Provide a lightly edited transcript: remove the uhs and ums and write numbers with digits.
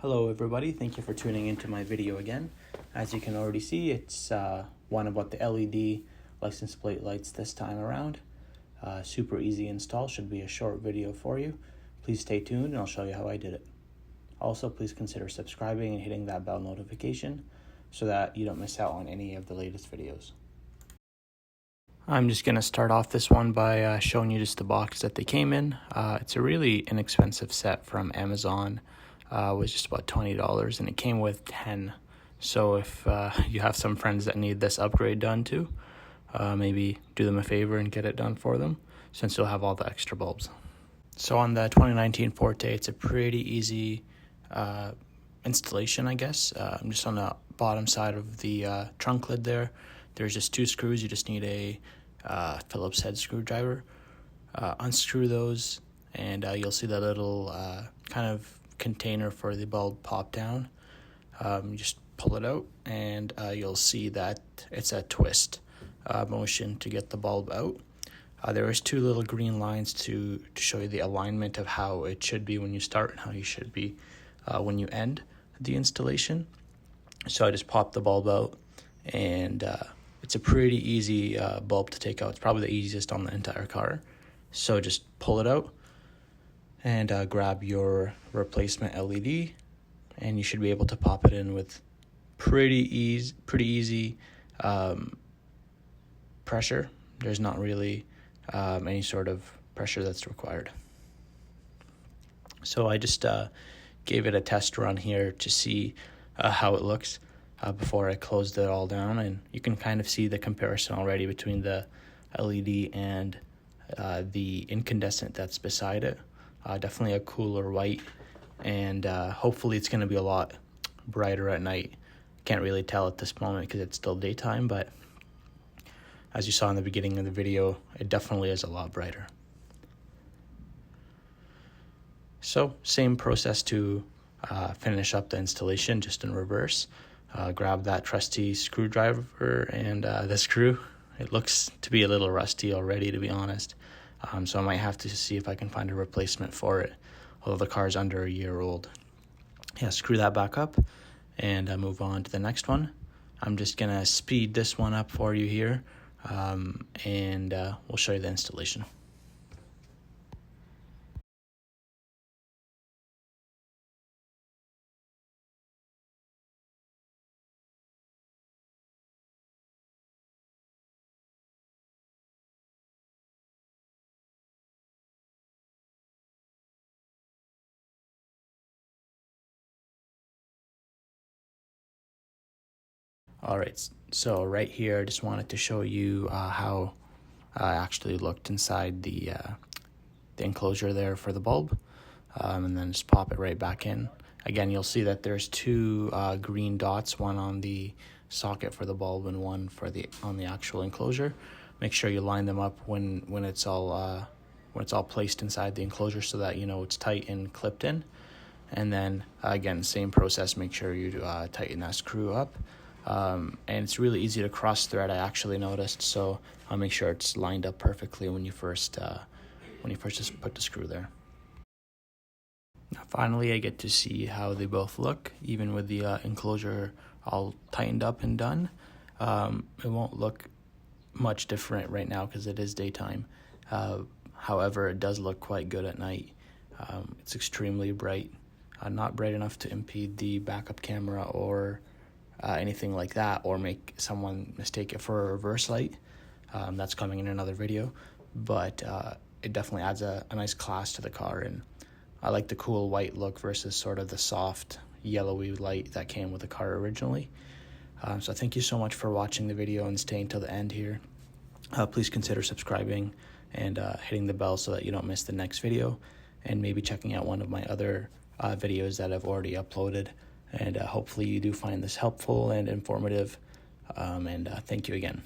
Hello everybody, thank you for tuning into my video again. As you can already see, it's one about the LED license plate lights this time around. Super easy install, should be a short video for you. Please stay tuned and I'll show you how I did it. Also, please consider subscribing and hitting that bell notification so that you don't miss out on any of the latest videos. I'm just going to start off this one by showing you just the box that they came in. It's a really inexpensive set from Amazon. It was just about $20 and it came with 10. So if you have some friends that need this upgrade done too, maybe do them a favor and get it done for them, since you'll have all the extra bulbs. So on the 2019 Forte, it's a pretty easy installation, I guess. Just on the bottom side of the trunk lid there, there's just two screws. You just need a Phillips head screwdriver. Unscrew those and you'll see the little kind of container for the bulb pop down. You just pull it out and you'll see that it's a twist motion to get the bulb out. There is two little green lines to show you the alignment of how it should be when you start and how you should be when you end the installation. So I just popped the bulb out and it's a pretty easy bulb to take out. It's probably the easiest on the entire car. So just pull it out and grab your replacement LED, and you should be able to pop it in with pretty easy pressure. There's not really any sort of pressure that's required. So I just gave it a test run here to see how it looks before I closed it all down, and you can kind of see the comparison already between the LED and the incandescent that's beside it. Definitely a cooler white, and hopefully it's going to be a lot brighter at night. Can't really tell at this moment because it's still daytime, but as you saw in the beginning of the video, it definitely is a lot brighter. So same process to finish up the installation, just in reverse. Grab that trusty screwdriver and the screw. It looks to be a little rusty already, to be honest. So I might have to see if I can find a replacement for it, although the car's under a year old. Yeah, screw that back up and move on to the next one. I'm just going to speed this one up for you here, and we'll show you the installation. All right, so right here, I just wanted to show you how I actually looked inside the enclosure there for the bulb, and then just pop it right back in. Again, you'll see that there's two green dots, one on the socket for the bulb and one for on the actual enclosure. Make sure you line them up when it's all placed inside the enclosure so that you know it's tight and clipped in. And then again, same process. Make sure you tighten that screw up. And it's really easy to cross thread, I actually noticed, so I'll make sure it's lined up perfectly when you first just put the screw there. Now finally, I get to see how they both look, even with the enclosure all tightened up and done. It won't look much different right now because it is daytime. However, it does look quite good at night. It's extremely bright, not bright enough to impede the backup camera or anything like that, or make someone mistake it for a reverse light. That's coming in another video, but it definitely adds a nice class to the car, and I like the cool white look versus sort of the soft yellowy light that came with the car originally. So thank you so much for watching the video and staying till the end here. Please consider subscribing and hitting the bell so that you don't miss the next video, and maybe checking out one of my other videos that I've already uploaded. And hopefully you do find this helpful and informative. And thank you again.